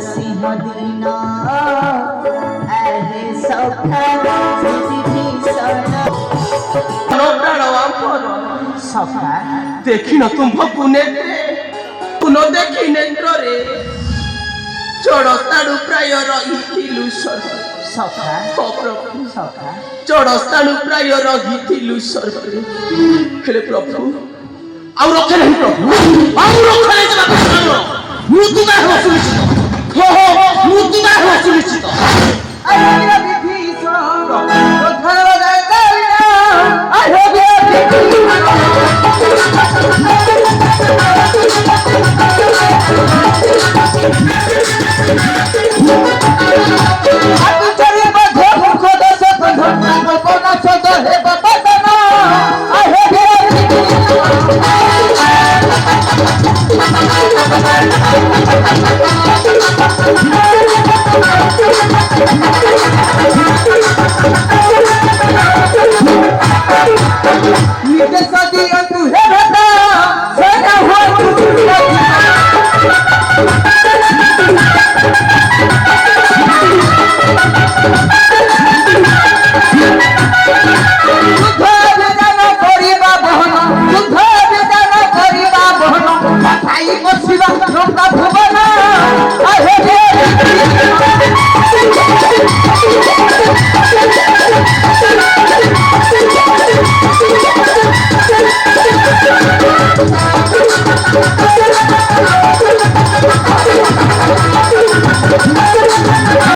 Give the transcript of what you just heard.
सिंह दीना ऐ सखा सखा देखी न तुम पुनः देखी नेत्रे चढ़स्ताणु प्राय रही सखा प्रभु सखा चढ़स्ताणु प्राय रही स्वर्ग हेले प्रभु आउ रखे नहीं प्रभु आउ रखे नहीं मृत्युदा हो सुनिश्चित मृत्युदा हो सुनिश्चित